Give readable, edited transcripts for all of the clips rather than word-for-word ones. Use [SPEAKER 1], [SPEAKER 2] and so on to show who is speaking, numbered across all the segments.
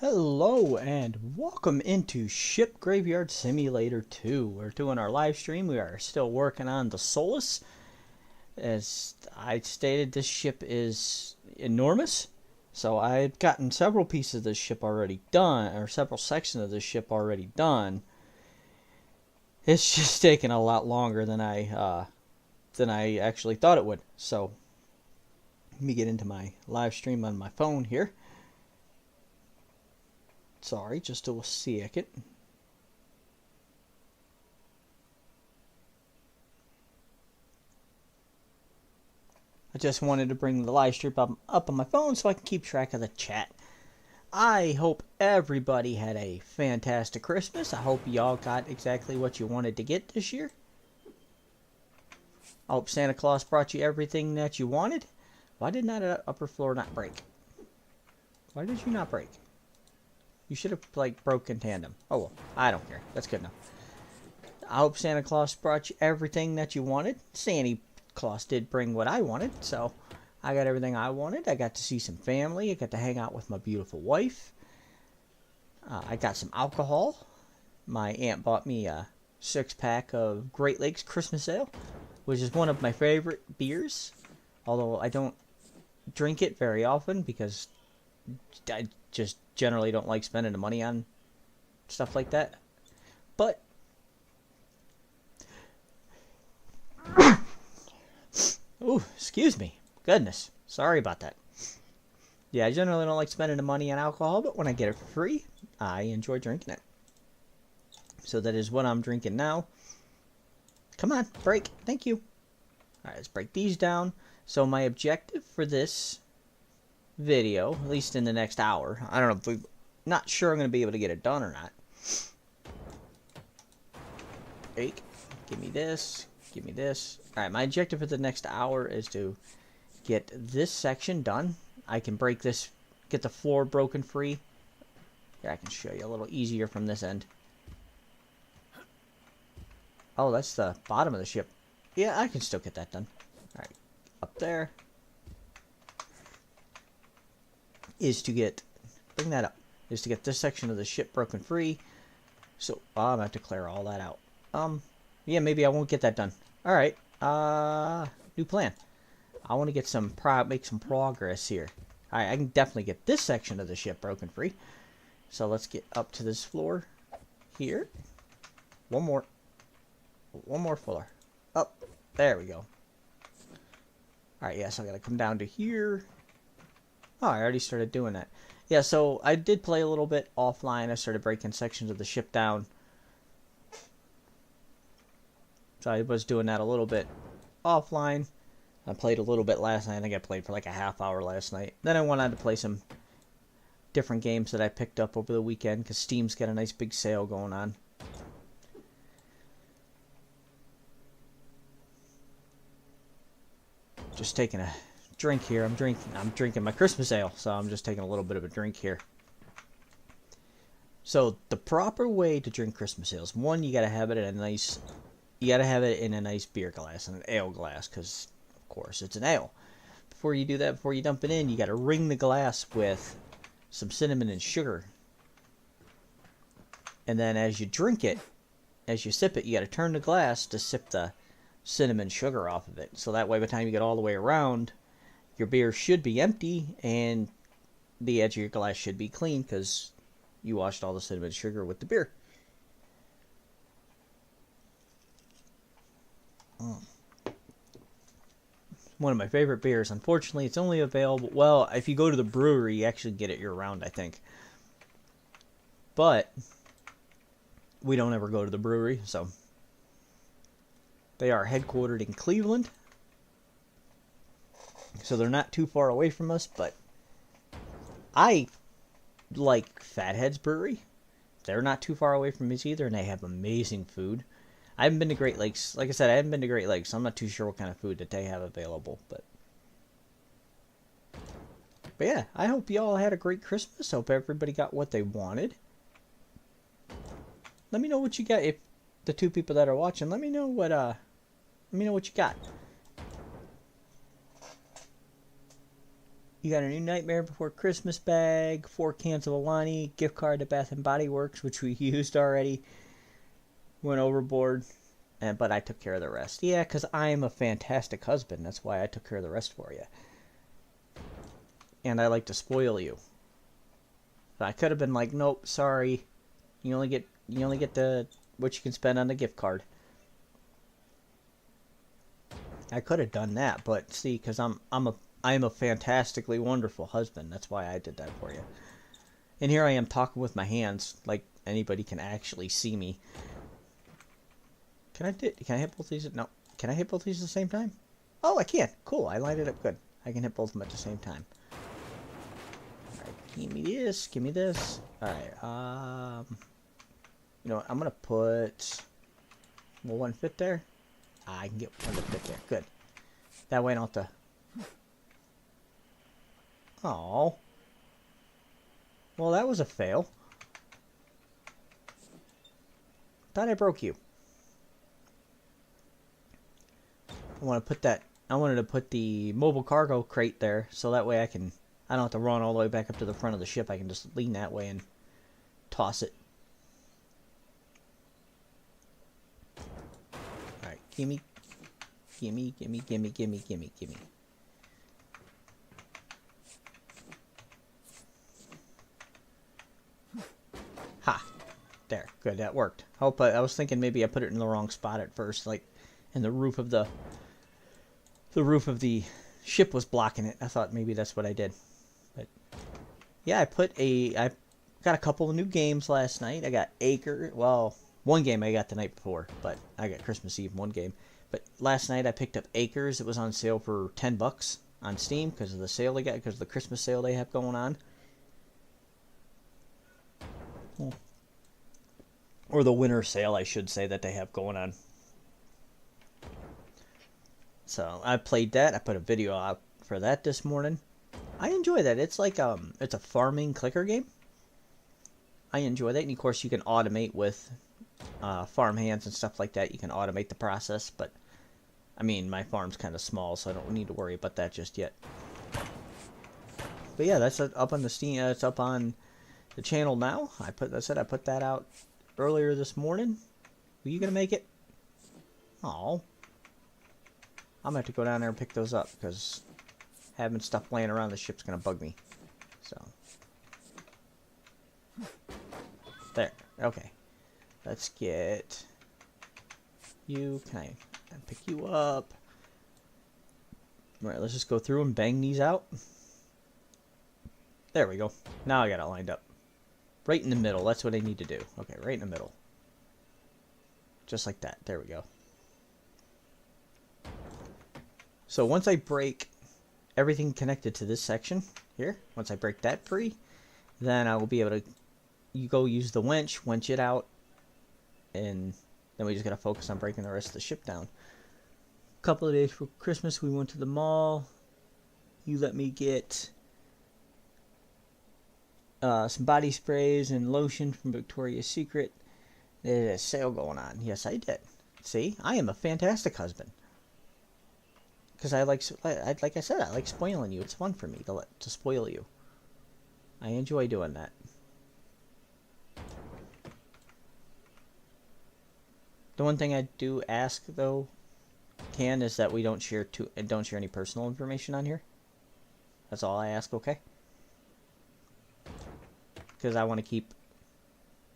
[SPEAKER 1] Hello and welcome into Ship Graveyard Simulator 2. We're doing our live stream. We are still working on the Solace. As I stated, this ship is enormous. So I've gotten several pieces of this ship already done, or several sections of this ship already done. It's just taken a lot longer than I actually thought it would. So let me get into my live stream on my phone here. Sorry, just a second. I just wanted to bring the live stream up on my phone so I can keep track of the chat. I hope everybody had a fantastic Christmas. I hope y'all got exactly what you wanted to get this year. I hope Santa Claus brought you everything that you wanted. Why did that upper floor not break? Why did you not break? You should have, like, broken tandem. Oh, well, I don't care. That's good enough. I hope Santa Claus brought you everything that you wanted. Santa Claus did bring what I wanted, so I got everything I wanted. I got to see some family. I got to hang out with my beautiful wife. I got some alcohol. My aunt bought me a 6-pack of Great Lakes Christmas Ale, which is one of my favorite beers. Although I don't drink it very often because I just generally don't like spending the money on stuff like that. But ooh, excuse me. Goodness. Sorry about that. Yeah, I generally don't like spending the money on alcohol, but when I get it for free, I enjoy drinking it. So that is what I'm drinking now. Come on, break. Thank you. Alright, let's break these down. So my objective for this video, at least in the next hour, I don't know if we, not sure I'm going to be able to get it done or not. Break. Give me this. Give me this. Alright, my objective for the next hour is to get this section done. I can break this, get the floor broken free. Yeah, I can show you a little easier from this end. Oh, that's the bottom of the ship. Yeah, I can still get that done. Alright, up there is to get, bring that up, is to get this section of the ship broken free. So, I'm going to have to clear all that out. Yeah, maybe I won't get that done. Alright, new plan. I want to get some, make some progress here. Alright, I can definitely get this section of the ship broken free. So let's get up to this floor here. One more floor. Up, there we go. Alright, yeah, so I gotta come down to here. Oh, I already started doing that. Yeah, so I did play a little bit offline. I started breaking sections of the ship down. So I was doing that a little bit offline. I played a little bit last night. I think I played for like a half hour last night. Then I went on to play some different games that I picked up over the weekend because Steam's got a nice big sale going on. Just taking a drink here. I'm drinking my Christmas ale, so I'm just taking a little bit of a drink here. So the proper way to drink Christmas ale is, one, you gotta have it in a nice, beer glass and an ale glass, because of course it's an ale. Before you do that, before you dump it in, you gotta ring the glass with some cinnamon and sugar. And then as you drink it, as you sip it, you gotta turn the glass to sip the cinnamon sugar off of it. So that way, by the time you get all the way around, your beer should be empty and the edge of your glass should be clean because you washed all the cinnamon sugar with the beer. One of my favorite beers. Unfortunately, it's only available, well, if you go to the brewery, you actually get it year-round, I think. But we don't ever go to the brewery, so they are headquartered in Cleveland. So they're not too far away from us, but I like Fathead's Brewery. They're not too far away from us either, and they have amazing food. I haven't been to Great Lakes. Like I said, I haven't been to Great Lakes, so I'm not too sure what kind of food that they have available. But yeah, I hope y'all had a great Christmas. Hope everybody got what they wanted. Let me know what you got. If the two people that are watching, let me know what you got. You got a new Nightmare Before Christmas bag, 4 cans of Alani, gift card to Bath and Body Works, which we used already. Went overboard, but I took care of the rest. Yeah, because I am a fantastic husband. That's why I took care of the rest for you. And I like to spoil you. I could have been like, nope, sorry. You only get the what you can spend on the gift card. I could have done that, but see, because I am a fantastically wonderful husband. That's why I did that for you. And here I am talking with my hands, like anybody can actually see me. Can I hit both these? No. Can I hit both these at the same time? Oh, I can. Cool. I lined it up good. I can hit both of them at the same time. All right. Give me this. Give me this. All right. You know what? I'm gonna put. Will one fit there? I can get one to fit there. Good. That way I don't have to. Oh. Well, that was a fail. Thought I broke you. I want to put that. I wanted to put the mobile cargo crate there, so that way I don't have to run all the way back up to the front of the ship. I can just lean that way and toss it. All right, gimme. Ha! There, good, that worked. Hope I was thinking maybe I put it in the wrong spot at first, like in the roof of the ship was blocking it. I thought maybe that's what I did. But yeah, I got a couple of new games last night. I got Acre. Well, one game I got the night before, but I got Christmas Eve one game. But last night I picked up Acres. It was on sale for $10 on Steam because of the sale they got, because of the Christmas sale they have going on. Or the winter sale, I should say, that they have going on. So I played that. I put a video out for that this morning. I enjoy that. It's like it's a farming clicker game. I enjoy that, and of course you can automate with farm hands and stuff like that. You can automate the process, but I mean my farm's kind of small, so I don't need to worry about that just yet. But yeah, that's up on the Steam. It's up on the channel now. I put that out earlier this morning. Were you gonna make it? Oh. I'm gonna have to go down there and pick those up because having stuff laying around the ship's gonna bug me. So there. Okay. Let's get you. Can I pick you up? All right. Let's just go through and bang these out. There we go. Now I got it lined up. Right in the middle. That's what I need to do. Okay, right in the middle. Just like that. There we go. So once I break everything connected to this section here, once I break that free, then I will be able to go use the winch it out, and then we just gotta focus on breaking the rest of the ship down. A couple of days for Christmas, we went to the mall. You let me get some body sprays and lotion from Victoria's Secret. There's a sale going on. Yes, I did. See, I am a fantastic husband. Because like I said, I like spoiling you. It's fun for me to spoil you. I enjoy doing that. The one thing I do ask though, is that we don't share any personal information on here. That's all I ask, okay? Because I want to keep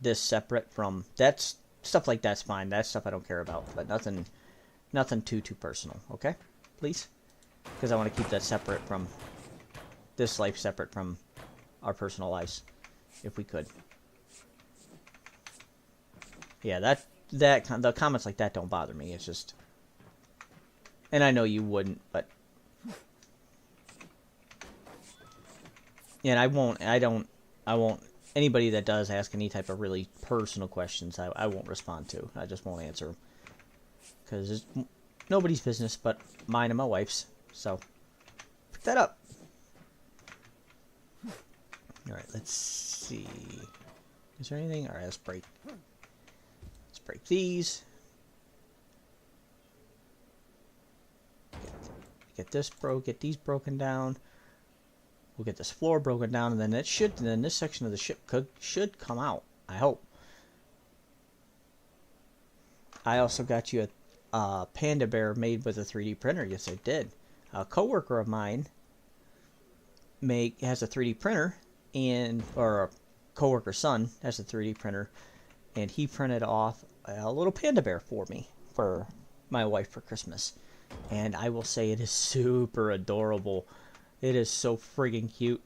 [SPEAKER 1] this separate from that's stuff like that's fine. That stuff I don't care about, but nothing too personal, okay? Please, because I want to keep that separate from this life, separate from our personal lives, if we could. Yeah, the comments like that don't bother me. It's just, and I know you wouldn't, but and I won't. Anybody that does ask any type of really personal questions, I won't respond to. I just won't answer them because it's nobody's business but mine and my wife's. So pick that up. All right, let's see. Is there anything? All right, let's break these. Get these broken down. We'll get this floor broken down, and then then this section of the ship should come out. I hope. I also got you a panda bear made with a 3D printer. Yes, I did. A coworker of mine has a 3D printer, or a coworker's son has a 3D printer, and he printed off a little panda bear for me, for my wife, for Christmas. And I will say it is super adorable. It is so friggin' cute.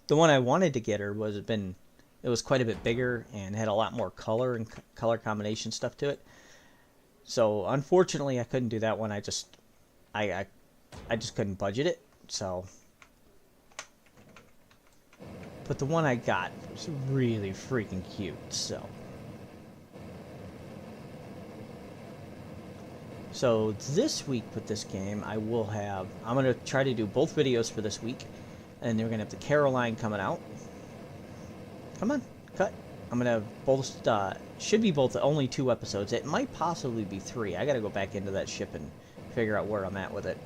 [SPEAKER 1] The one I wanted to get her it was quite a bit bigger and had a lot more color and color combination stuff to it. So unfortunately, I couldn't do that one. I just couldn't budget it. So, but the one I got was really freaking cute. So this week with this game, I'm going to try to do both videos for this week. And then we're going to have the Caroline coming out. Come on, cut. I'm going to both, should be both only 2 episodes. It might possibly be 3. I got to go back into that ship and figure out where I'm at with it.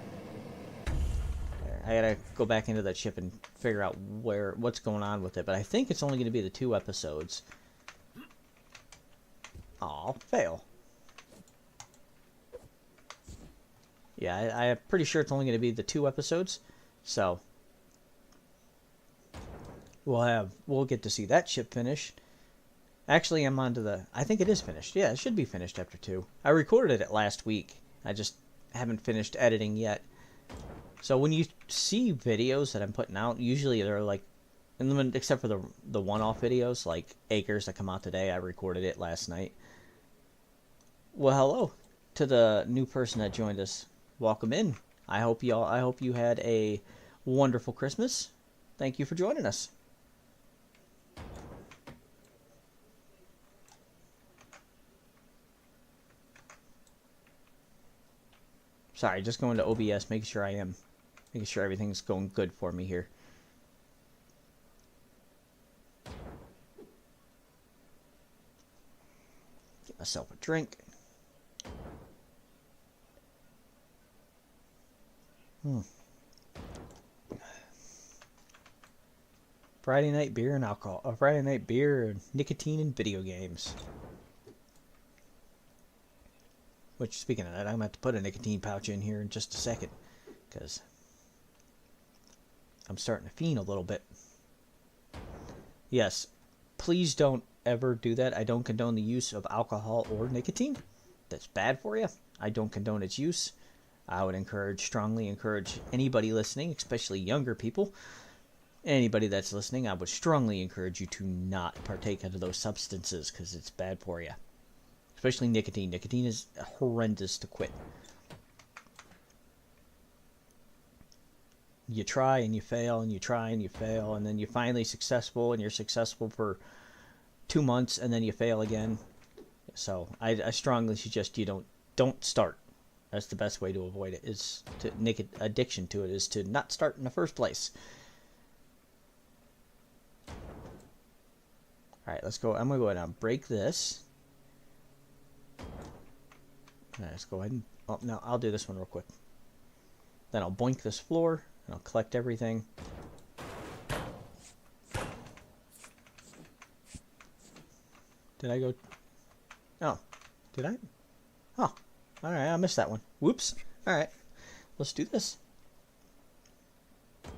[SPEAKER 1] I got to go back into that ship and figure out what's going on with it. But I think it's only going to be the 2 episodes. Aw, fail. Yeah, I'm pretty sure it's only going to be the 2 episodes. So we'll get to see that ship finished. Actually, I'm on to I think it is finished. Yeah, it should be finished after 2. I recorded it last week. I just haven't finished editing yet. So when you see videos that I'm putting out, usually they're like, except for the one-off videos, like Acres that come out today. I recorded it last night. Well, hello to the new person that joined us. Welcome in. I hope you had a wonderful Christmas. Thank you for joining us. Sorry, just going to OBS, making sure everything's going good for me here. Get myself a drink. Friday night beer and alcohol. Friday night beer and nicotine and video games. Which, speaking of that, I'm going to have to put a nicotine pouch in here in just a second. Because I'm starting to fiend a little bit. Yes, please don't ever do that. I don't condone the use of alcohol or nicotine. That's bad for you. I don't condone its use. I would strongly encourage anybody listening, especially younger people, anybody that's listening, I would strongly encourage you to not partake of those substances because it's bad for you. Especially nicotine. Nicotine is horrendous to quit. You try and you fail and you try and you fail, and then you're finally successful, and you're successful for 2 months, and then you fail again. So I strongly suggest you don't start. That's the best way to avoid it. Addiction to it is to not start in the first place. All right, let's go. I'm gonna go ahead and break this. All right, let's go ahead and. Oh no, I'll do this one real quick. Then I'll boink this floor and I'll collect everything. Did I go? Oh, did I? Oh, all right. I missed that one. Whoops. All right, let's do this. All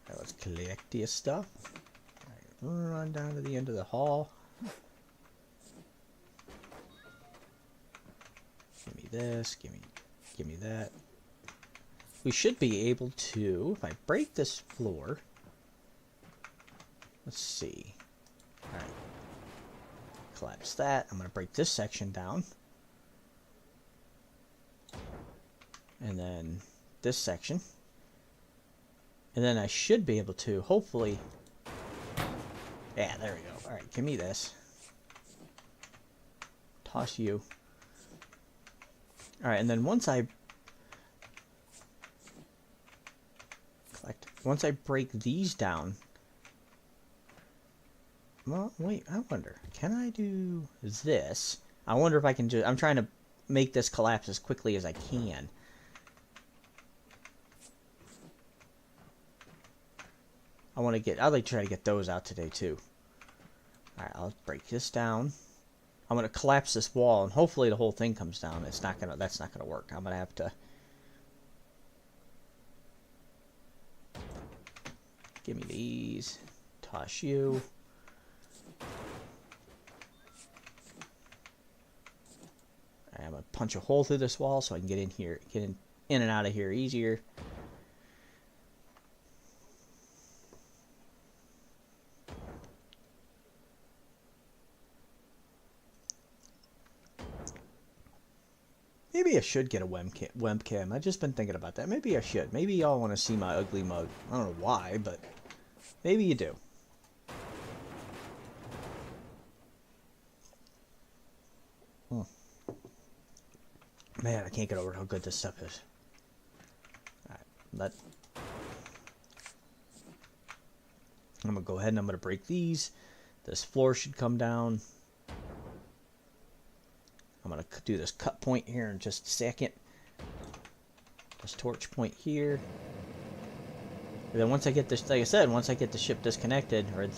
[SPEAKER 1] right, let's collect this stuff. All right, run down to the end of the hall. Give me this. Give me that. We should be able to, if I break this floor. Let's see. All right. Collapse that. I'm going to break this section down. And then this section. And then I should be able to, hopefully. Yeah, there we go. All right, give me this. Toss you. All right, and then once I break these down. Well, wait, I wonder, can I do this? I wonder if I can I'm trying to make this collapse as quickly as I can. I'd like to try to get those out today too. Alright, I'll break this down. I'm gonna collapse this wall and hopefully the whole thing comes down. That's not gonna work. I'm gonna have to give me these. Toss you. Alright, I'm gonna punch a hole through this wall so I can get in here, get in and out of here easier. Maybe I should get a webcam. I've just been thinking about that. Maybe I should. Maybe y'all want to see my ugly mug. I don't know why, but maybe you do. Man, I can't get over how good this stuff is. Alright, I'm going to go ahead and I'm going to break these. This floor should come down. I'm going to do this cut point here in just a second. This torch point here. And then once I get this, like I said, once I get the ship disconnected, or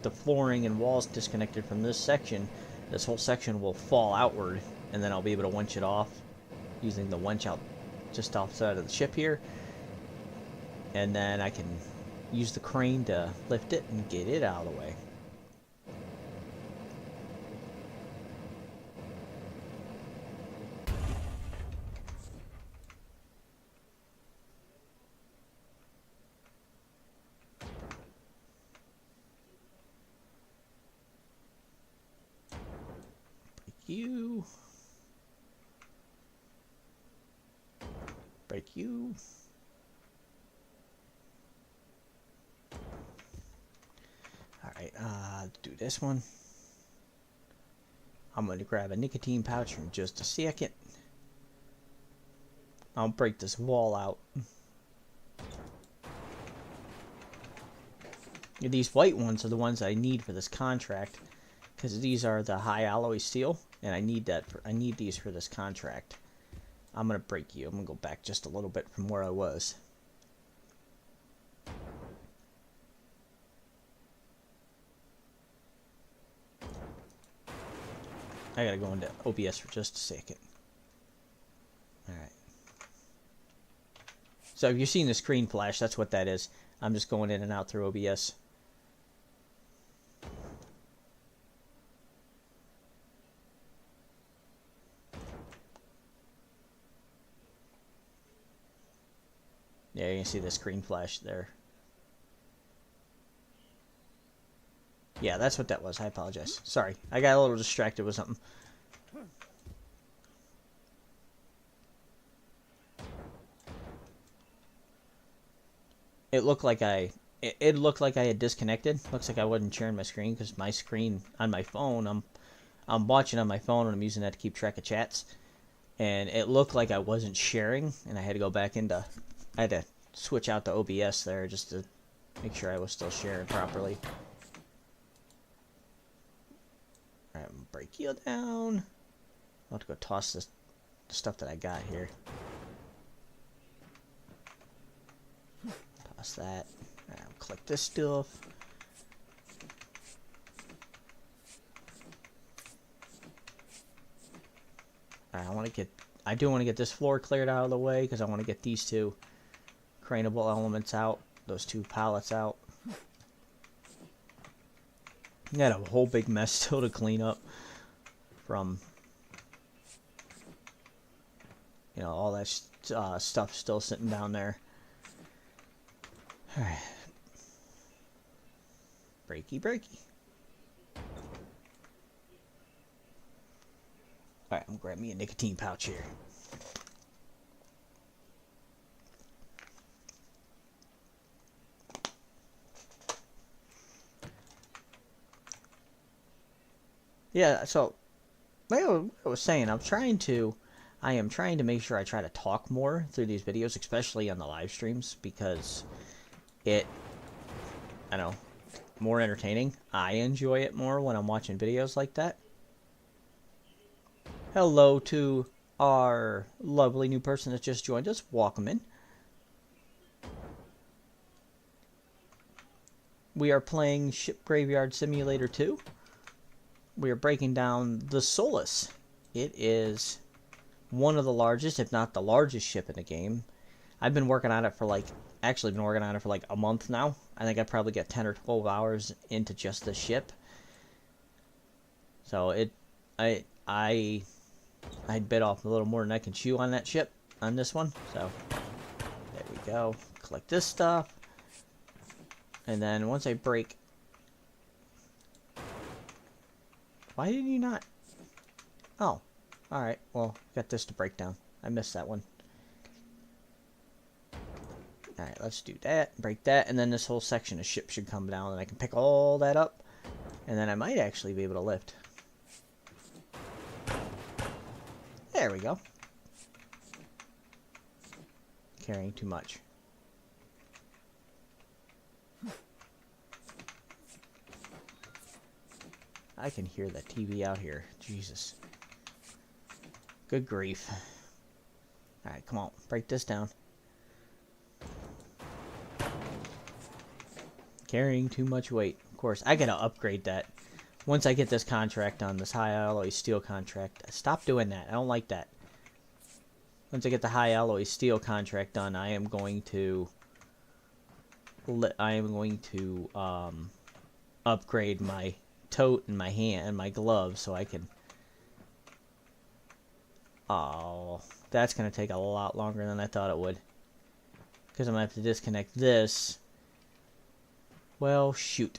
[SPEAKER 1] the flooring and walls disconnected from this section, this whole section will fall outward, and then I'll be able to winch it off using the winch out just outside of the ship here. And then I can use the crane to lift it and get it out of the way. You break you. All right, do this one. I'm going to grab a nicotine pouch in just a second. I'll break this wall out. These white ones are the ones I need for this contract, because these are the high alloy steel, and I need these for this contract. I'm gonna break you. I'm gonna go back just a little bit from where I was. I gotta go into OBS for just a second. Alright. So if you've seen the screen flash, that's what that is. I'm just going in and out through OBS. Yeah, you can see the screen flash there. Yeah, that's what that was. I apologize. Sorry. I got a little distracted with something. It looked like I had disconnected. Looks like I wasn't sharing my screen, because my screen on my phone, I'm watching on my phone and I'm using that to keep track of chats. And it looked like I wasn't sharing, and I had to go back into, I had to switch out the OBS there just to make sure I was still sharing properly. Alright, I'm gonna break you down. I'll have to go toss this stuff that I got here. Toss that. Alright, I'll collect this stuff. Alright, I do want to get this floor cleared out of the way, because I want to get these two craneable elements out, those two pallets out. Got a whole big mess still to clean up from, you know, all that stuff still sitting down there. Alright. Breaky. Alright, I'm gonna grab me a nicotine pouch here. Yeah, so like I was saying, I am trying to make sure I try to talk more through these videos, especially on the live streams, because I don't know, more entertaining. I enjoy it more when I'm watching videos like that. Hello to our lovely new person that just joined us, welcome in. We are playing Ship Graveyard Simulator 2. We are breaking down the Solace. It is one of the largest, if not the largest ship in the game. I've been working on it for like, actually been working on it for like a month now. I think I probably got 10 or 12 hours into just the ship. So I bit off a little more than I can chew on that ship, on this one. So there we go. Collect this stuff. And then once I break... Why did you not... Oh. Alright, well, got this to break down. I missed that one. Alright, let's do that. Break that, and then this whole section of ship should come down, and I can pick all that up. And then I might actually be able to lift. There we go. Carrying too much. I can hear the TV out here. Jesus. Good grief. Alright, come on. Break this down. Carrying too much weight. Of course, I gotta upgrade that. Once I get this contract done, this high alloy steel contract. Stop doing that. I don't like that. Once I get the high alloy steel contract done, I am going to upgrade my tote and my hand and my gloves so I can... Oh, that's going to take a lot longer than I thought it would. Because I'm going to have to disconnect this. Well, shoot.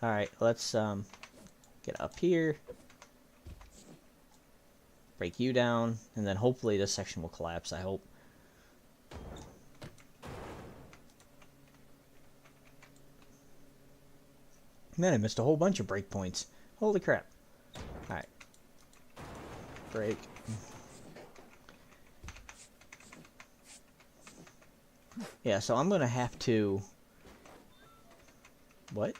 [SPEAKER 1] Alright, let's get up here. Break you down. And then hopefully this section will collapse, I hope. Man, I missed a whole bunch of breakpoints. Holy crap. Alright. Break. Yeah, so I'm going to have to... What?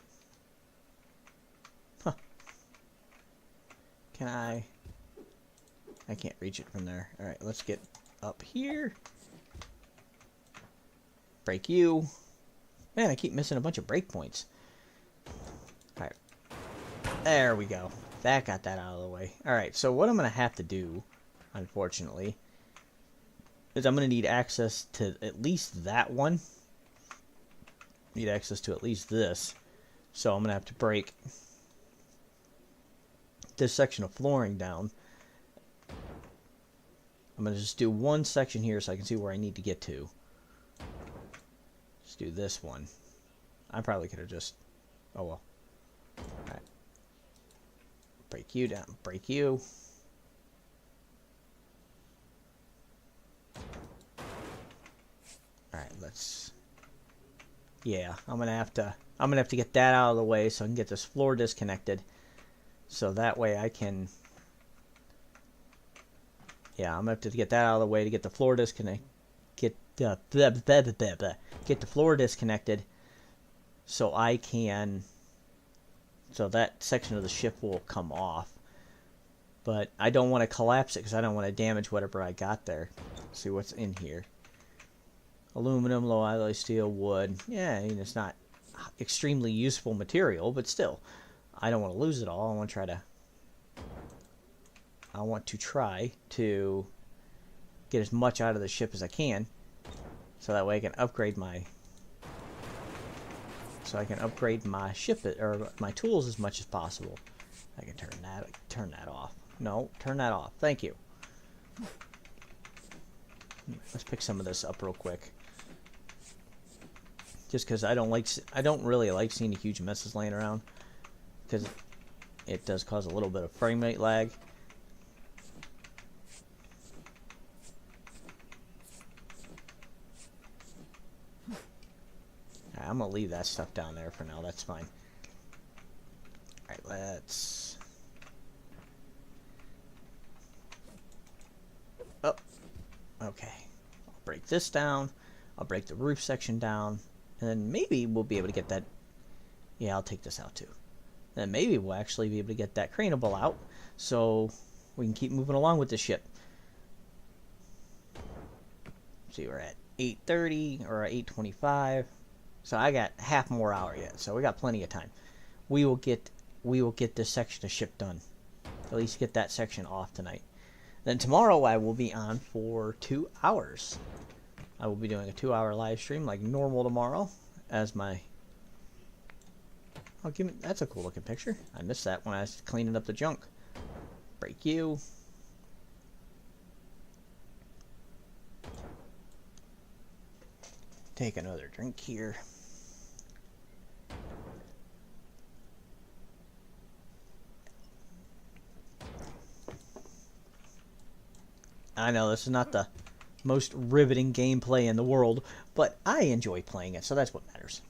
[SPEAKER 1] Huh. Can I... I can't reach it from there. Alright, let's get up here. Break you. Man, I keep missing a bunch of breakpoints. Alright. There we go. That got that out of the way. Alright, so what I'm going to have to do, unfortunately, is I'm going to need access to at least that one. Need access to at least this. So I'm going to have to break this section of flooring down. I'm going to just do one section here so I can see where I need to get to. Just do this one. I probably could have just... Oh well. Alright. Break you down. Break you. Alright, let's... Yeah, I'm gonna have to get that out of the way so I can get this floor disconnected. So that way I can... Yeah, I'm gonna have to get that out of the way to get the floor disconnected. Get the floor disconnected so I can... So that section of the ship will come off. But I don't want to collapse it because I don't want to damage whatever I got there. Let's see what's in here. Aluminum, low alloy steel, wood. Yeah, I mean, it's not extremely useful material, but still. I don't want to lose it all. I want to try to get as much out of the ship as I can. So that way I can upgrade my... So I can upgrade my ship, or my tools as much as possible. I can turn that off. No, turn that off. Thank you. Let's pick some of this up real quick. Just because I don't really like seeing huge messes laying around, because it does cause a little bit of frame rate lag. I'm gonna leave that stuff down there for now. That's fine. Alright, let's... Oh, okay. I'll break this down. I'll break the roof section down. And then maybe we'll be able to get that... Yeah, I'll take this out too. then maybe we'll actually be able to get that craneable out so we can keep moving along with the ship. See, we're at 8:30 or 8:25, so I got half more hour yet, so we got plenty of time. We will get this section of ship done. At least get that section off tonight. Then tomorrow I will be on for 2 hours. I will be doing a 2-hour live stream like normal tomorrow as my... Oh, give me... That's a cool looking picture. I missed that when I was cleaning up the junk. Break you. Take another drink here. I know this is not the most riveting gameplay in the world, but I enjoy playing it, so that's what matters.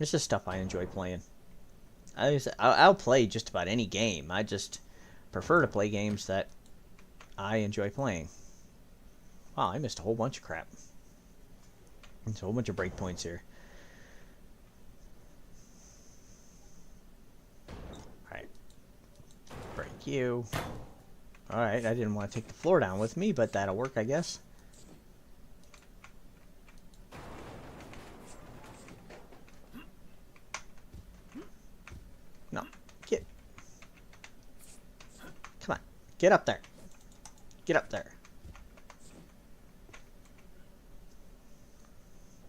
[SPEAKER 1] It's just stuff I enjoy playing. I'll play just about any game. I just prefer to play games that I enjoy playing. Wow, I missed a whole bunch of crap. There's a whole bunch of breakpoints here. Alright. Break you. Alright, I didn't want to take the floor down with me, but that'll work, I guess. No. Get. Come on. Get up there. Get up there.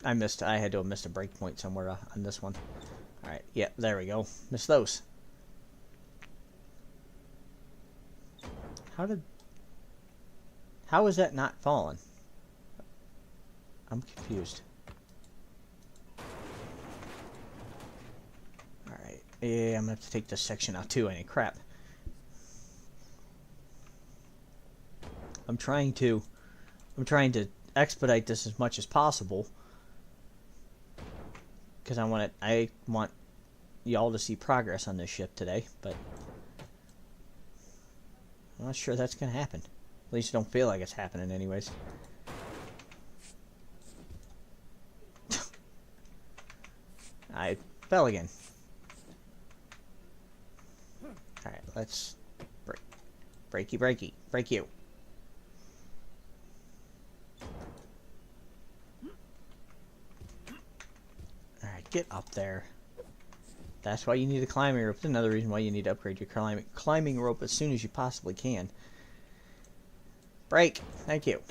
[SPEAKER 1] I had to have missed a breakpoint somewhere on this one. Alright, yeah, there we go. Missed those. How is that not fallen? I'm confused. Alright, yeah, I'm gonna have to take this section out too, ain't crap. I'm trying to expedite this as much as possible. Because I want y'all to see progress on this ship today, but I'm not sure that's going to happen. At least I don't feel like it's happening anyways. I fell again. Alright, let's break you. Alright, get up there. That's why you need a climbing rope. That's another reason why you need to upgrade your climbing rope as soon as you possibly can. Break. Thank you.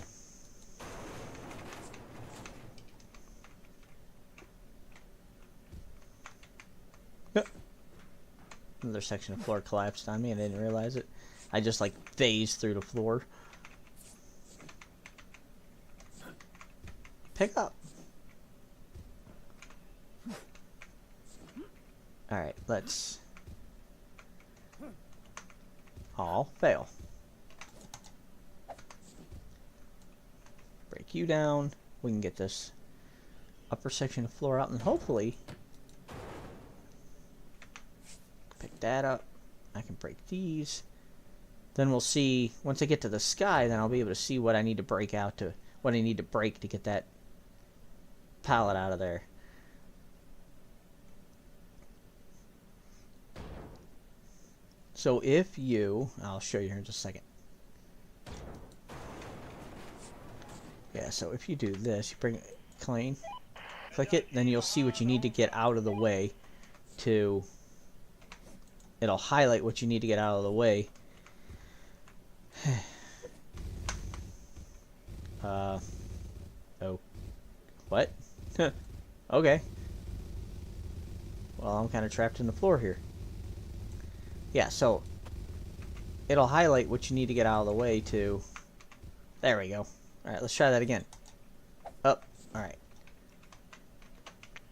[SPEAKER 1] Another section of floor collapsed on me and I didn't realize it. I just like phased through the floor. Pick up. Alright, let's... all fail. Break you down. We can get this upper section of floor out and hopefully pick that up. I can break these. Then we'll see, once I get to the sky, then I'll be able to see what I need to break out to, what I need to break to get that pallet out of there. So if you, I'll show you here in just a second. Yeah, so if you do this, you bring it clean, click it, then you'll see what you need to get out of the way to, it'll highlight what you need to get out of the way. Oh. What? Okay. Well, I'm kind of trapped in the floor here. Yeah, so it'll highlight what you need to get out of the way to... There we go. Alright, let's try that again. Up. Alright.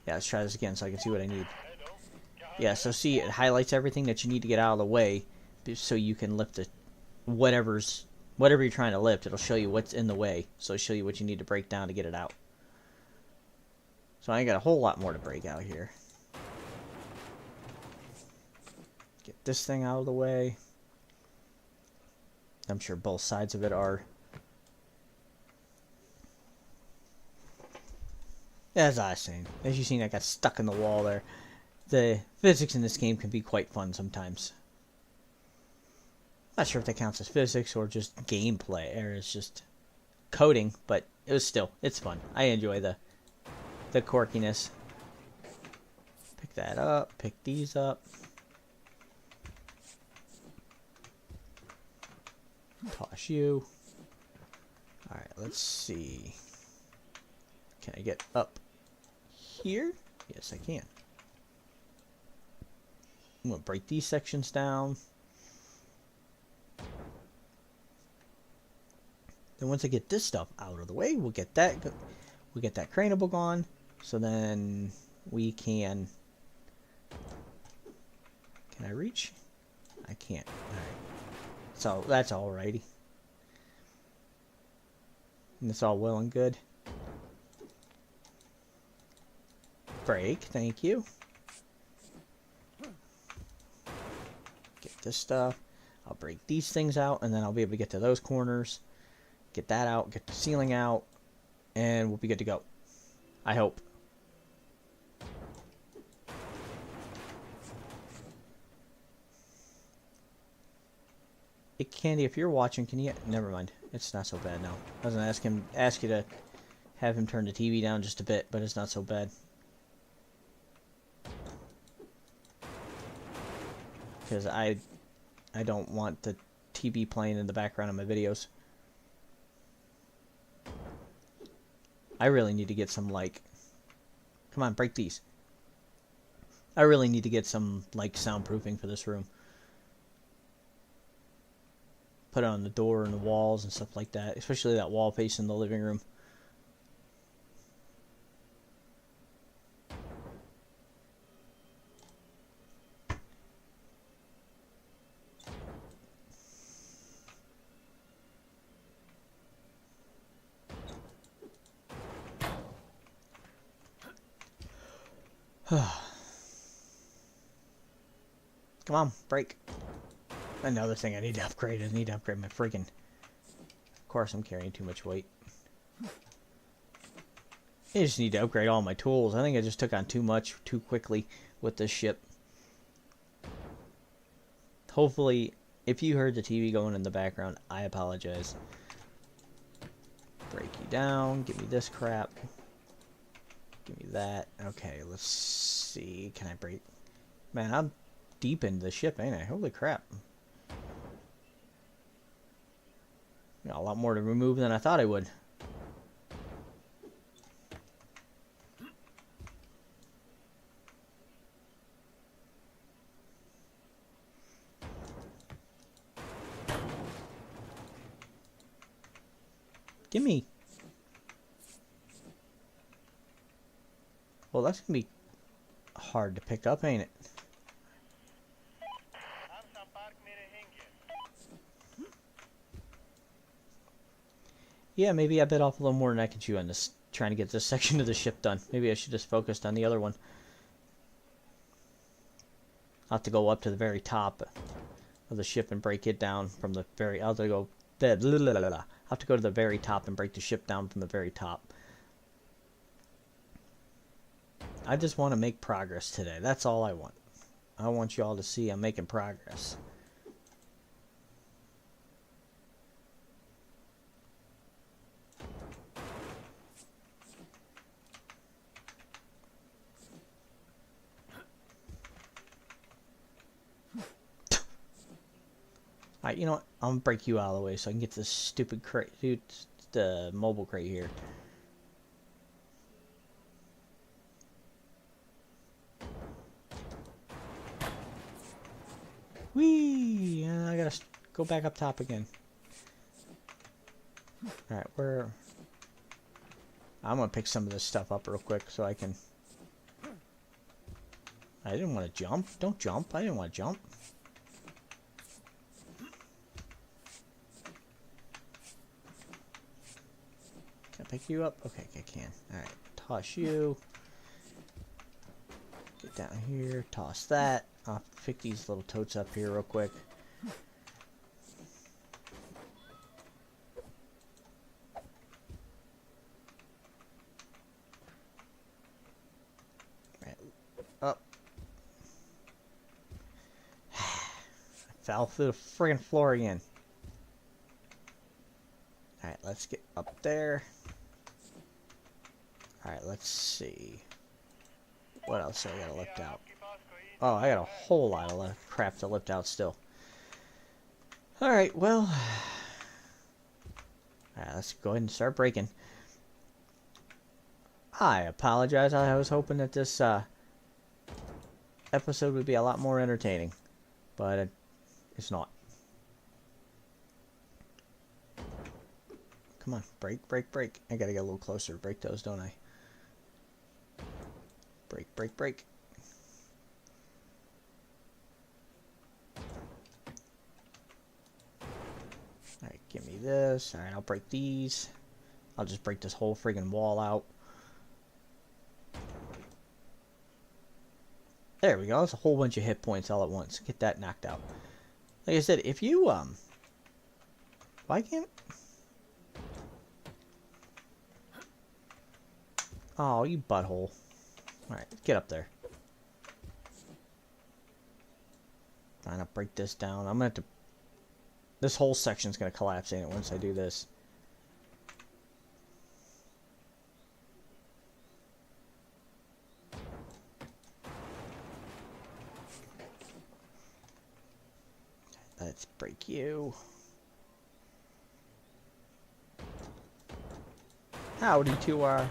[SPEAKER 1] Yeah, let's try this again so I can see what I need. Yeah, so see, it highlights everything that you need to get out of the way so you can lift it. Whatever you're trying to lift, it'll show you what's in the way. So it'll show you what you need to break down to get it out. So I got a whole lot more to break out here. Get this thing out of the way. I'm sure both sides of it are. As I was saying, as you seen, I got stuck in the wall there. The physics in this game can be quite fun sometimes. Not sure if that counts as physics or just gameplay, or it's just coding, but it's fun. I enjoy the quirkiness. Pick that up, pick these up. Toss you. Alright, let's see. Can I get up here? Yes, I can. I'm going to break these sections down. Then once I get this stuff out of the way, we'll get that craneable gone. So then we can... Can I reach? I can't. Alright. So that's alrighty. And it's all well and good. Break, thank you. Get this stuff. I'll break these things out, and then I'll be able to get to those corners. Get that out, get the ceiling out, and we'll be good to go. I hope. Hey, Candy, if you're watching, can you... Never mind. It's not so bad now. I was going to ask you to have him turn the TV down just a bit, but it's not so bad. Because I don't want the TV playing in the background of my videos. I really need to get some, like... Come on, break these. I really need to get some, like, soundproofing for this room. Put it on the door and the walls and stuff like that. Especially that wall facing the living room. Come on, break. Another thing I need to upgrade is my friggin'... Of course I'm carrying too much weight. I just need to upgrade all my tools. I think I just took on too much too quickly with this ship. Hopefully, if you heard the TV going in the background, I apologize. Break you down. Give me this crap. Give me that. Okay, let's see. Can I break? Man, I'm deep into the ship, ain't I? Holy crap. Got a lot more to remove than I thought I would. Gimme. Well, that's gonna be hard to pick up, ain't it? Yeah, maybe I bit off a little more than I can chew on this, trying to get this section of the ship done. Maybe I should just focused on the other one. I'll have to go up to the very top of the ship and break it down from the very... I'll have to go to the very top and break the ship down from the very top. I just want to make progress today. That's all I want. I want you all to see I'm making progress. Alright, you know what? I'm gonna break you out of the way so I can get this stupid crate, the mobile crate here. Whee! I gotta go back up top again. Alright, I'm gonna pick some of this stuff up real quick so I can... I didn't want to jump. Don't jump. I didn't want to jump. Can I pick you up? Okay, I can. Alright, toss you. Get down here, toss that. I'll pick these little totes up here real quick. Right, up. Fell through the friggin' floor again. Alright, let's get up there. Alright, let's see. What else do I gotta lift out? Oh, I got a whole lot of crap to lift out still. Alright, well. Alright, let's go ahead and start breaking. I apologize. I was hoping that this episode would be a lot more entertaining. But it's not. Come on, break, break, break. I gotta get a little closer to break those, don't I? Break, break, break. Alright, give me this. Alright, I'll break these. I'll just break this whole friggin' wall out. There we go. That's a whole bunch of hit points all at once. Get that knocked out. Like I said, if you, why can't... Oh, you butthole. Alright, get up there. Trying to break this down. I'm gonna have to... This whole section's gonna collapse, ain't it, once I do this. Let's break you. Howdy to our...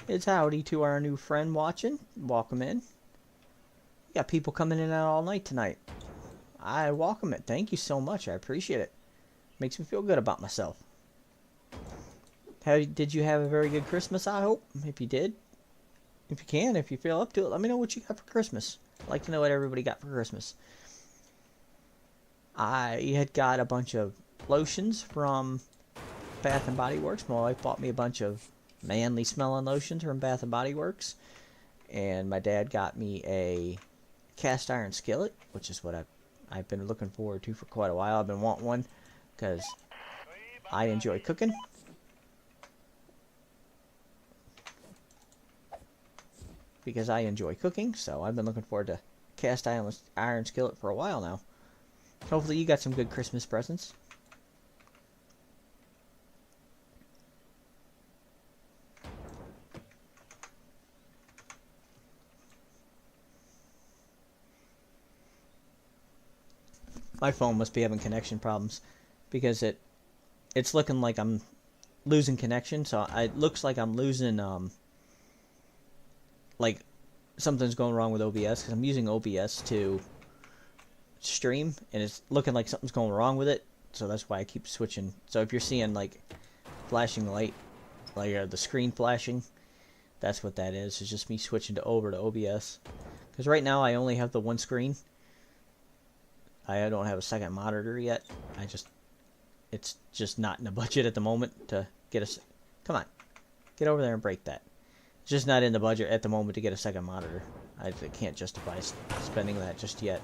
[SPEAKER 1] It's howdy to our new friend watching. Welcome in. We got people coming in and out all night tonight. I welcome it. Thank you so much. I appreciate it. Makes me feel good about myself. Did you have a very good Christmas, I hope? If you did, if you can, if you feel up to it, let me know what you got for Christmas. I'd like to know what everybody got for Christmas. I had got a bunch of lotions from Bath and Body Works. My wife bought me a bunch of manly smelling lotions from Bath and Body Works. And my dad got me a cast iron skillet, which is what I've been looking forward to for quite a while. I've been wanting one because I enjoy cooking. So I've been looking forward to cast iron skillet for a while now. Hopefully you got some good Christmas presents. My phone must be having connection problems because it's looking like I'm losing connection. So it looks like I'm losing like something's going wrong with OBS because I'm using OBS to stream and it's looking like something's going wrong with it. So that's why I keep switching. So if you're seeing like flashing light, like the screen flashing, that's what that is. It's just me switching over to OBS because right now I only have the one screen. I don't have a second monitor yet. It's just not in the budget at the moment to get a... Come on. Get over there and break that. It's just not in the budget at the moment to get a second monitor. I can't justify spending that just yet.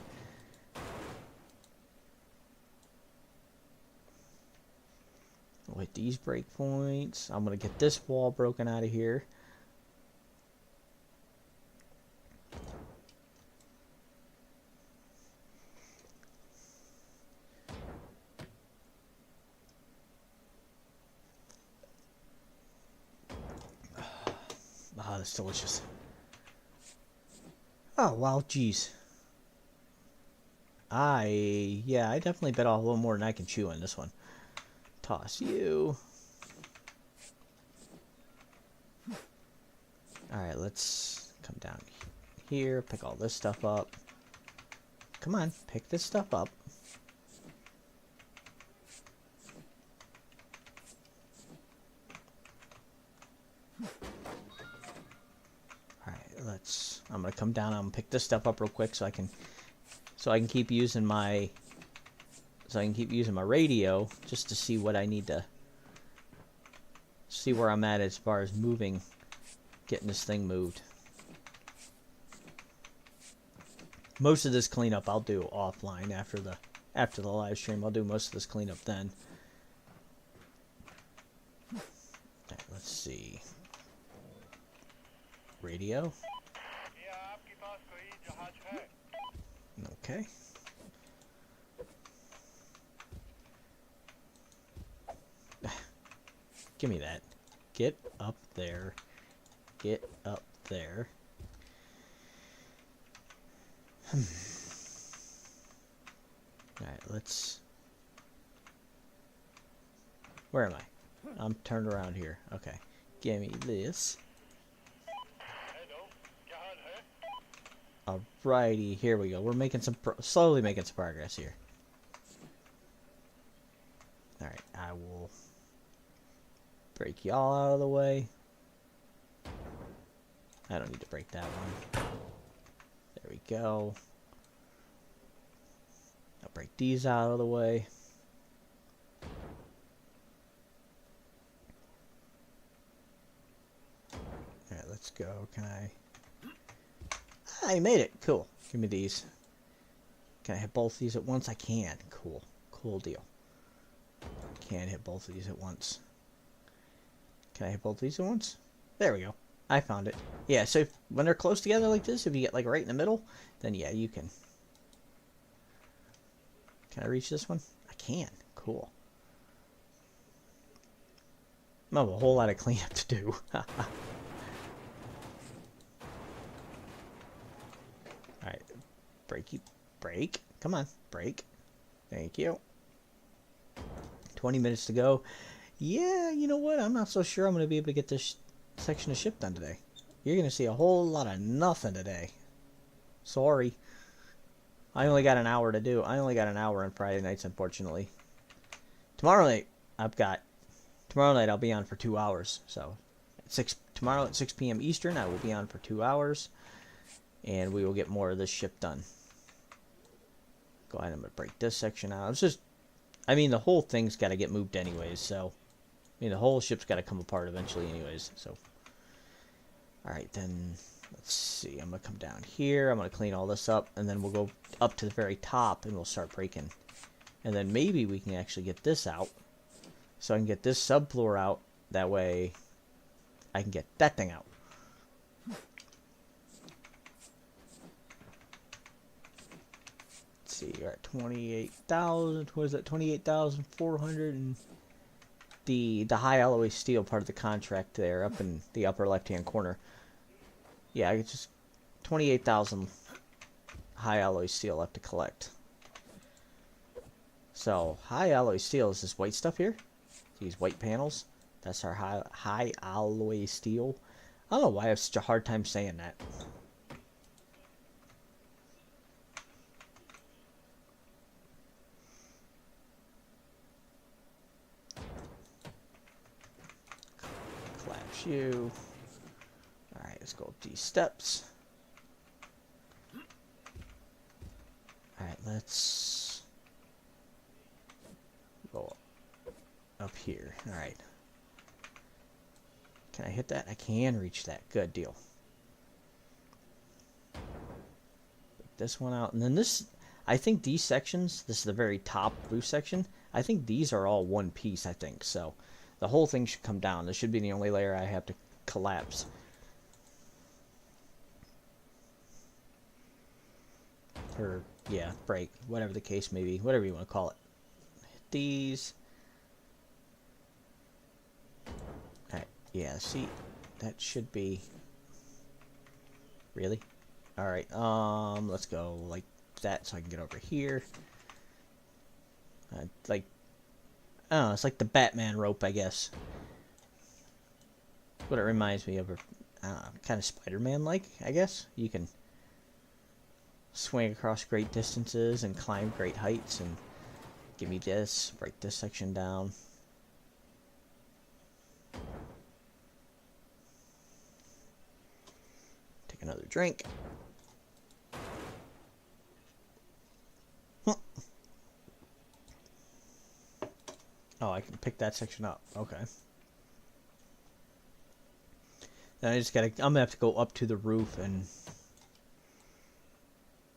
[SPEAKER 1] With these breakpoints, I'm going to get this wall broken out of here. Oh, that's delicious. Oh, wow, geez. I definitely bit off a little more than I can chew on this one. Toss you. Alright, let's come down here, pick all this stuff up. Come on, pick this stuff up. I'm gonna come down. I'm gonna pick this stuff up real quick so I can keep using my radio just to see what I need to see where I'm at as far as getting this thing moved. Most of this cleanup I'll do offline after the live stream. I'll do most of this cleanup then. Okay, let's see. Radio. Okay. Give me that. Get up there. Get up there. Alright, let's... Where am I? I'm turned around here. Okay. Give me this. Alrighty, here we go. We're making some slowly making some progress here. Alright, I will break y'all out of the way. I don't need to break that one. There we go. I'll break these out of the way. Alright, let's go. Can I... I made it. Cool. Give me these. Can I hit both these at once? I can. Cool. Cool deal. Can't hit both of these at once. Can I hit both of these at once? There we go. I found it. Yeah, so when they're close together like this, if you get like right in the middle, then yeah, you can. Can I reach this one? I can. Cool. I have a whole lot of cleanup to do. Alright. Break. Come on. Break. Thank you. 20 minutes to go. Yeah, you know what? I'm not so sure I'm going to be able to get this section of ship done today. You're going to see a whole lot of nothing today. Sorry. I only got an hour to do. I only got an hour on Friday nights, unfortunately. Tomorrow night, I'll be on for 2 hours. So, tomorrow at 6 p.m. Eastern, I will be on for 2 hours. And we will get more of this ship done. Go ahead, I'm going to break this section out. It's just, I mean, the whole thing's got to get moved anyways, so. I mean, the whole ship's got to come apart eventually anyways, so. Alright, then, let's see. I'm going to come down here. I'm going to clean all this up, and then we'll go up to the very top, and we'll start breaking. And then maybe we can actually get this out. So I can get this subfloor out. That way, I can get that thing out. Let's see, you're at 28,000. What is that? 28,400 and... The high alloy steel part of the contract there, up in the upper left-hand corner. Yeah, it's just 28,000 high alloy steel left to collect. So, high alloy steel is this white stuff here. These white panels. That's our high alloy steel. I don't know why I have such a hard time saying that. You. Alright, let's go up these steps. Alright, let's go up here. Alright. Can I hit that? I can reach that. Good deal. Take this one out. And then this, I think these sections, this is the very top roof section, I think these are all one piece, I think. So, the whole thing should come down. This should be the only layer I have to collapse. Or, yeah, break. Whatever the case may be. Whatever you want to call it. Hit these. Alright, yeah, see? That should be... Really? Alright, let's go like that so I can get over here. Like... Oh, it's like the Batman rope, I guess. What it reminds me of, kind of Spider-Man-like, I guess. You can swing across great distances and climb great heights, and give me this, break this section down. Take another drink. Oh, I can pick that section up. Okay. Then I just gotta... I'm gonna have to go up to the roof and...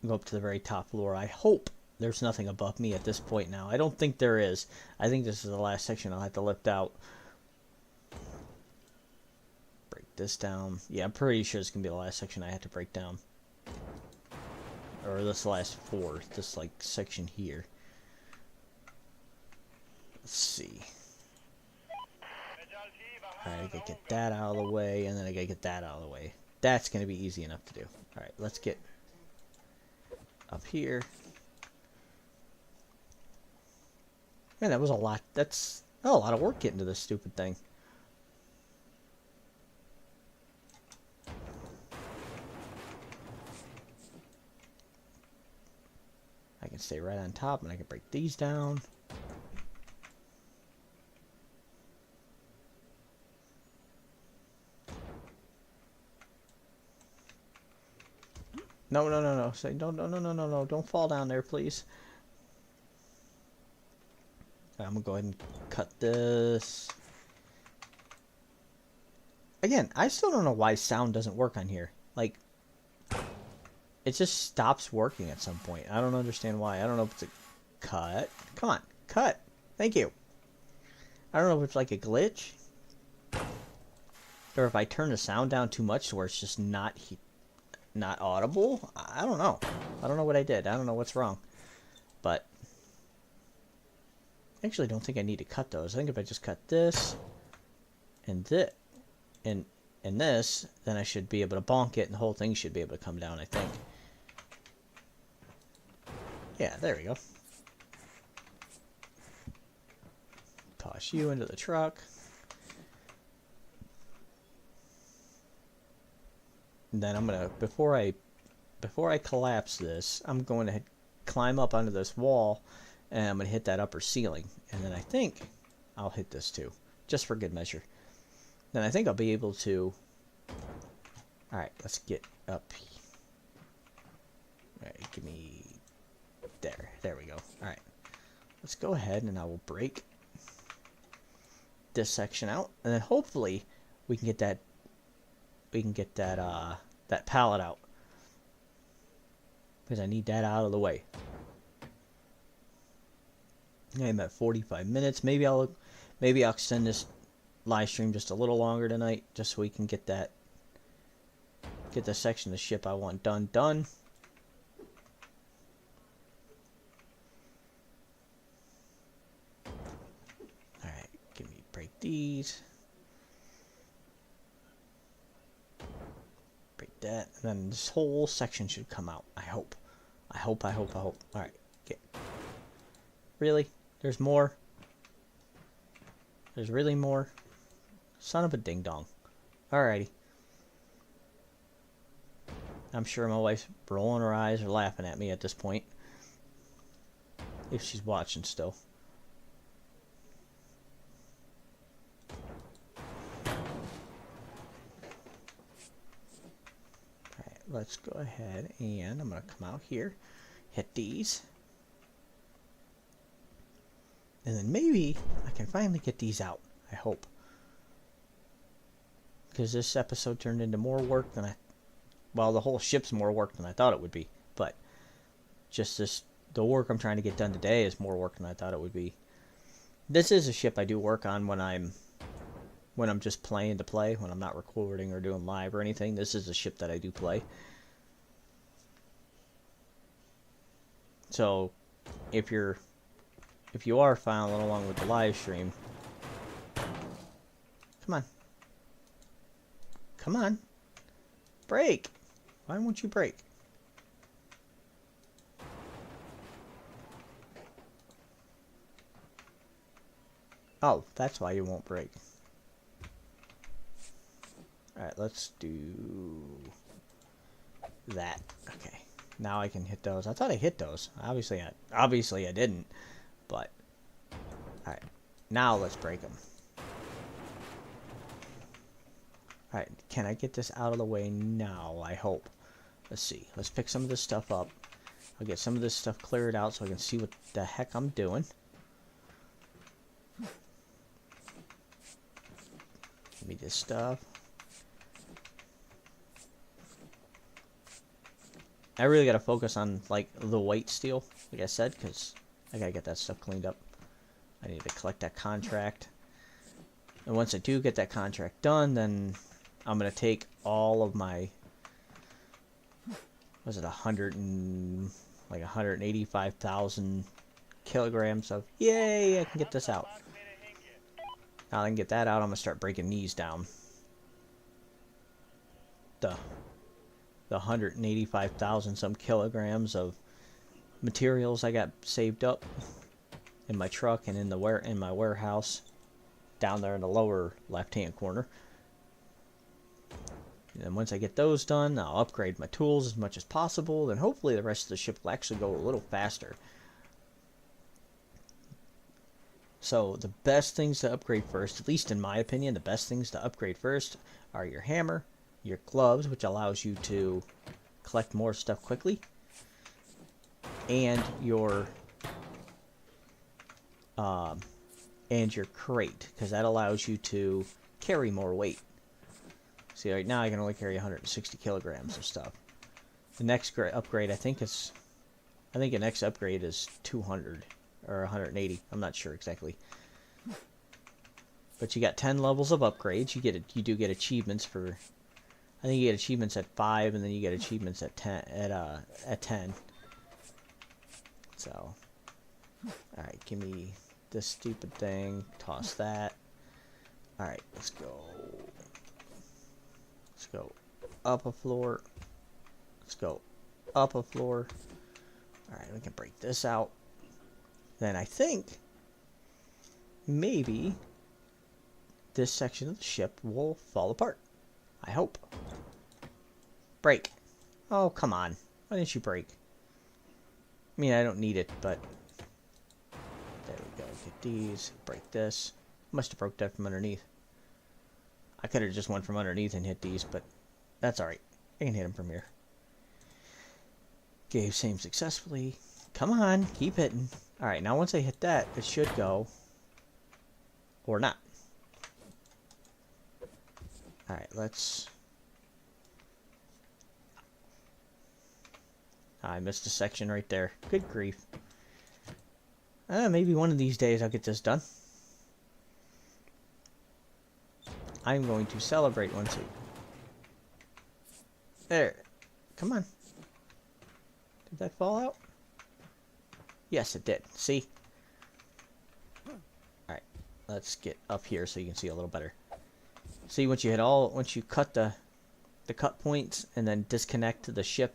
[SPEAKER 1] go up to the very top floor. I hope there's nothing above me at this point now. I don't think there is. I think this is the last section I'll have to lift out. Break this down. Yeah, I'm pretty sure it's gonna be the last section I have to break down. Or this last fourth. This, like, section here. Let's see. Alright, I gotta get that out of the way, and then I gotta get that out of the way. That's gonna be easy enough to do. Alright, let's get up here. Man, that was a lot. That's a lot of work getting to this stupid thing. I can stay right on top, and I can break these down. No, no, no, no. Say no, no, no, no, no, no. Don't fall down there, please. I'm gonna go ahead and cut this. Again, I still don't know why sound doesn't work on here. Like, it just stops working at some point. I don't understand why. I don't know if it's a cut. Come on, cut. Thank you. I don't know if it's like a glitch, or if I turn the sound down too much to where it's just not audible. I don't know. I don't know what I did. I don't know what's wrong. But I actually don't think I need to cut those. I think if I just cut this and this and this, then I should be able to bonk it, and the whole thing should be able to come down, I think. Yeah, there we go. Toss you into the truck. And then I'm gonna, before I collapse this, I'm going to climb up onto this wall, and I'm gonna hit that upper ceiling, and then I think I'll hit this too, just for good measure. Then I think I'll be able to. All right, let's get up. All right, give me there. There we go. All right, let's go ahead and I will break this section out, and then hopefully we can get that. That pallet out, because I need that out of the way. I'm at 45 minutes. Maybe I'll extend this live stream just a little longer tonight, just so we can get the section of the ship I want done. All right, give me break these. Break that, and then this whole section should come out. I hope. All right, get. Really? There's more? There's really more? Son of a ding-dong. Alrighty. I'm sure my wife's rolling her eyes or laughing at me at this point. If she's watching still. Alright, let's go ahead and I'm going to come out here, hit these. And then maybe I can finally get these out. I hope. Because this episode turned into more work than well, the whole ship's more work than I thought it would be. But just the work I'm trying to get done today is more work than I thought it would be. This is a ship I do work on when I'm just playing to play, when I'm not recording or doing live or anything. This is a ship that I do play. So if you are following along with the live stream, come on. Come on. Break. Why won't you break? Oh, that's why you won't break. Alright, let's do that. Okay. Now I can hit those. I thought I hit those. Obviously I didn't. But alright. Now let's break them. Alright, can I get this out of the way now? I hope. Let's see. Let's pick some of this stuff up. I'll get some of this stuff cleared out so I can see what the heck I'm doing. Give me this stuff. I really gotta focus on, like, the white steel, like I said, because I gotta get that stuff cleaned up. I need to collect that contract. And once I do get that contract done, then I'm gonna take all of my, was it 185,000 kilograms of, yay, I can get this out. Now I can get that out. I'm gonna start breaking these down. The 185,000 some kilograms of materials I got saved up in my truck and in my warehouse down there in the lower left-hand corner. And once I get those done, I'll upgrade my tools as much as possible. Then hopefully the rest of the ship will actually go a little faster. So the best things to upgrade first, at least in my opinion, the best things to upgrade first are your hammer, your gloves, which allows you to collect more stuff quickly, and your crate, because that allows you to carry more weight. See, right now I can only carry 160 kilograms of stuff. The next upgrade, I think the next upgrade is 200 or 180. I'm not sure exactly. But you got 10 levels of upgrades. You do get achievements for. I think you get achievements at 5, and then you get achievements at 10. At 10. So, all right, give me this stupid thing. Toss that. All right, let's go. Let's go up a floor. Let's go up a floor. All right, we can break this out. Then I think maybe this section of the ship will fall apart. I hope. Break. Oh, come on. Why didn't you break? I mean, I don't need it, but there we go. Get these. Break this. Must have broke that from underneath. I could have just went from underneath and hit these, but that's alright. I can hit them from here. Gave same successfully. Come on. Keep hitting. Alright, now once I hit that, it should go. Or not. Alright, let's... I missed a section right there. Good grief. Maybe one of these days I'll get this done. I'm going to celebrate once it... There. Come on. Did that fall out? Yes, it did. See? Alright. Let's get up here so you can see a little better. See, once you cut the cut points and then disconnect the ship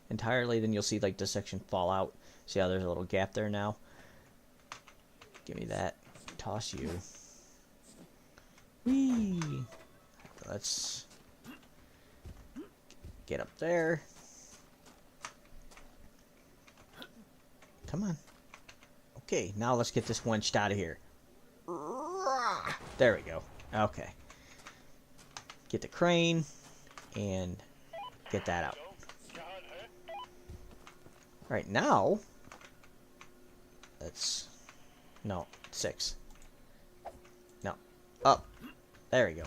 [SPEAKER 1] entirely, then you'll see like this section fall out. See how there's a little gap there now? Give me that. Toss you. Whee! Let's get up there. Come on. Okay, now let's get this winched out of here. There we go. Okay. Get the crane and get that out. Right now, let's... No, 6. No, up. There we go.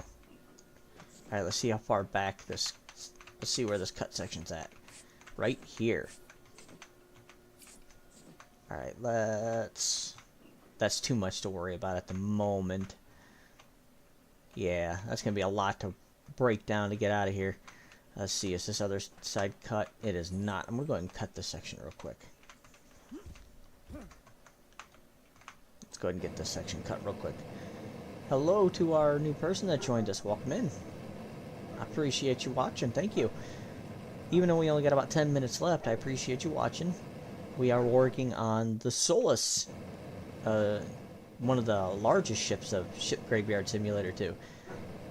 [SPEAKER 1] Alright, let's see how far back this... Let's see where this cut section's at. Right here. Alright, let's... That's too much to worry about at the moment. Yeah, that's going to be a lot to break down to get out of here. Let's see, is this other side cut? It is not. I'm going to go ahead and cut this section real quick. Let's go ahead and get this section cut real quick. Hello to our new person that joined us. Welcome in. I appreciate you watching. Thank you. Even though we only got about 10 minutes left, I appreciate you watching. We are working on the Solace. One of the largest ships of Ship Graveyard Simulator 2.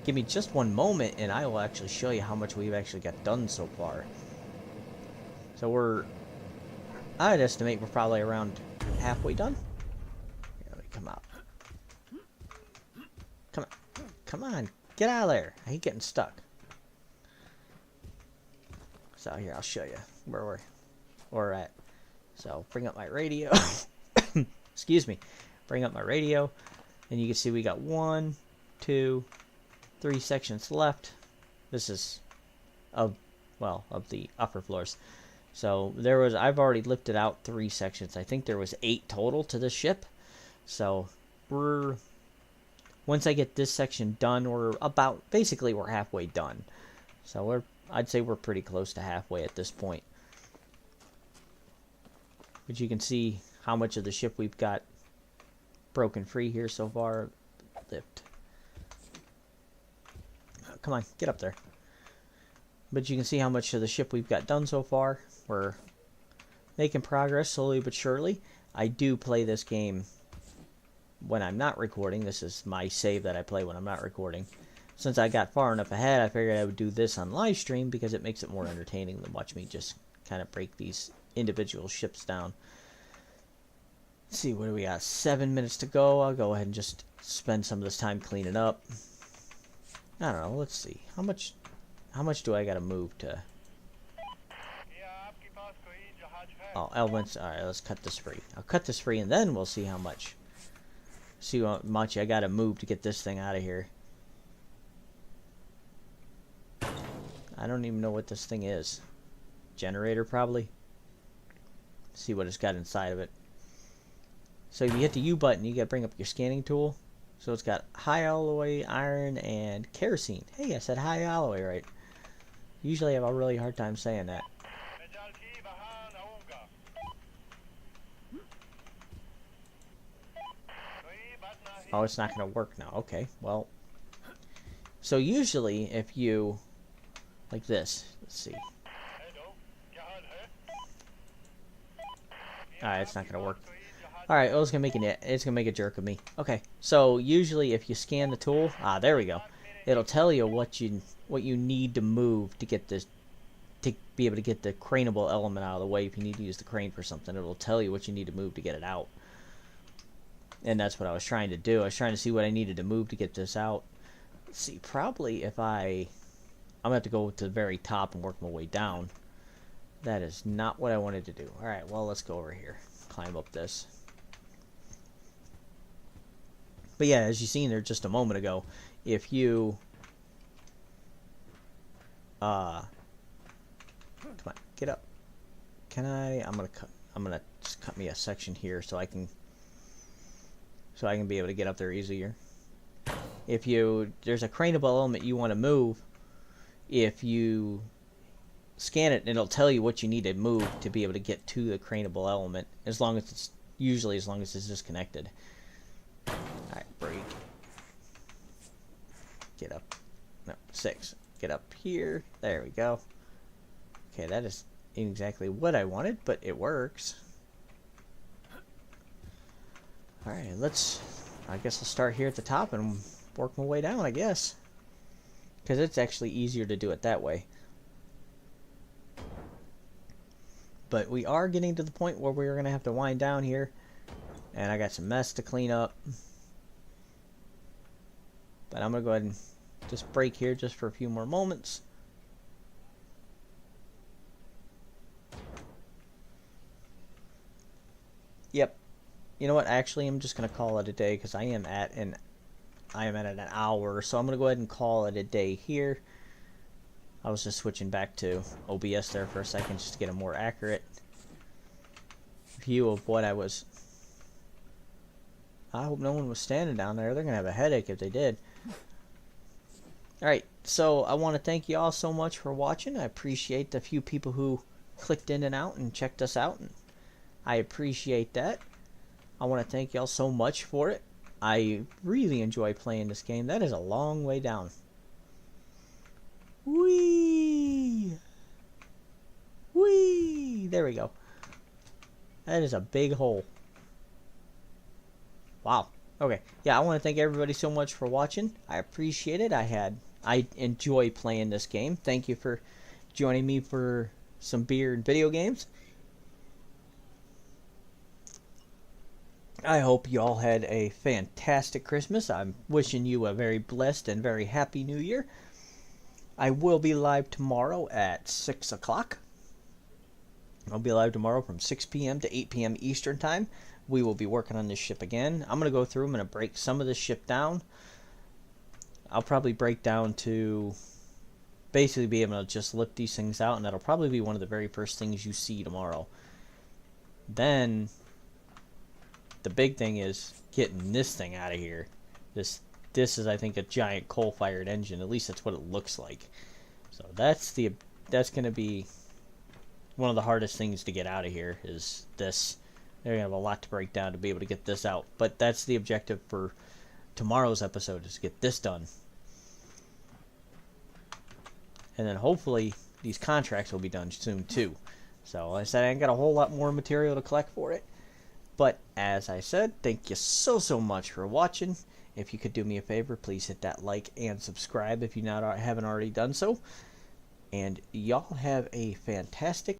[SPEAKER 1] Give me just one moment and I will actually show you how much we've actually got done so far. So I'd estimate we're probably around halfway done. Here, let me come out. Come on. Come on. Get out of there. I hate getting stuck. So here, I'll show you where we're at. So bring up my radio. Excuse me. Bring up my radio. And you can see we got 1, 2, 3 sections left. This is of the upper floors. So I've already lifted out 3 sections. I think there was 8 total to the ship. So once I get this section done, basically we're halfway done. So I'd say we're pretty close to halfway at this point. But you can see how much of the ship we've got broken free here so far. lift. Oh, come on, get up there. But you can see how much of the ship we've got done so far. We're making progress slowly but surely. I do play this game when I'm not recording. This is my save that I play when I'm not recording. Since I got far enough ahead, I figured I would do this on live stream because it makes it more entertaining than watch me just kind of break these individual ships down. Let's see, what do we got? 7 minutes to go. I'll go ahead and just spend some of this time cleaning up. I don't know, let's see. How much do I gotta move to? Oh, elements. Alright, let's cut this free. I'll cut this free and then we'll see how much. See how much I gotta move to get this thing out of here. I don't even know what this thing is. Generator, probably. See what it's got inside of it. So if you hit the U button, you gotta bring up your scanning tool. So it's got high alloy, iron, and kerosene. Hey, I said high alloy right. Usually I have a really hard time saying that. Oh, it's not going to work now. Okay, well. So usually if you, like this, let's see. Alright, it's not going to work. Alright, well, it's going to make a jerk of me. Okay, so usually if you scan the tool, there we go. It'll tell you what you need to move to get this, to be able to get the craneable element out of the way. If you need to use the crane for something, it'll tell you what you need to move to get it out. And that's what I was trying to do. I was trying to see what I needed to move to get this out. Let's see, probably if I'm going to have to go to the very top and work my way down. That is not what I wanted to do. Alright, well, let's go over here. Climb up this. But yeah, as you seen there just a moment ago, if you... come on, get up. Can I... I'm gonna just cut me a section here so I can be able to get up there easier. If there's a craneable element you want to move, if you scan it, it'll tell you what you need to move to be able to get to the craneable element, as long as it's disconnected. Alright, break. Get up. No, 6. Get up here. There we go. Okay, that is exactly what I wanted, but it works. Alright, I guess I'll start here at the top and work my way down, I guess. Because it's actually easier to do it that way. But we are getting to the point where we're going to have to wind down here. And I got some mess to clean up. But I'm going to go ahead and just break here just for a few more moments. Yep. You know what? Actually, I'm just going to call it a day because I am at an hour. So I'm going to go ahead and call it a day here. I was just switching back to OBS there for a second just to get a more accurate view of what I was. I hope no one was standing down there. They're going to have a headache if they did. Alright, so I want to thank you all so much for watching. I appreciate the few people who clicked in and out and checked us out. And I appreciate that. I want to thank y'all so much for it. I really enjoy playing this game. That is a long way down. Whee! Whee! There we go. That is a big hole. Wow. Okay. Yeah, I want to thank everybody so much for watching. I appreciate it. I enjoy playing this game. Thank you for joining me for some beer and video games. I hope you all had a fantastic Christmas. I'm wishing you a very blessed and very happy New Year. I will be live tomorrow at 6 o'clock. I'll be live tomorrow from 6 p.m. to 8 p.m. Eastern Time. We will be working on this ship again. I'm going to go through. I'm going to break some of this ship down. I'll probably break down to basically be able to just lift these things out, and that'll probably be one of the very first things you see tomorrow. Then the big thing is getting this thing out of here. This is, I think, a giant coal-fired engine. At least that's what it looks like. So that's going to be one of the hardest things to get out of here is this. They're going to have a lot to break down to be able to get this out. But that's the objective for tomorrow's episode is to get this done. And then hopefully these contracts will be done soon too. So like I said, I ain't got a whole lot more material to collect for it. But as I said, thank you so much for watching. If you could do me a favor, please hit that like and subscribe if you haven't already done so. And y'all have a fantastic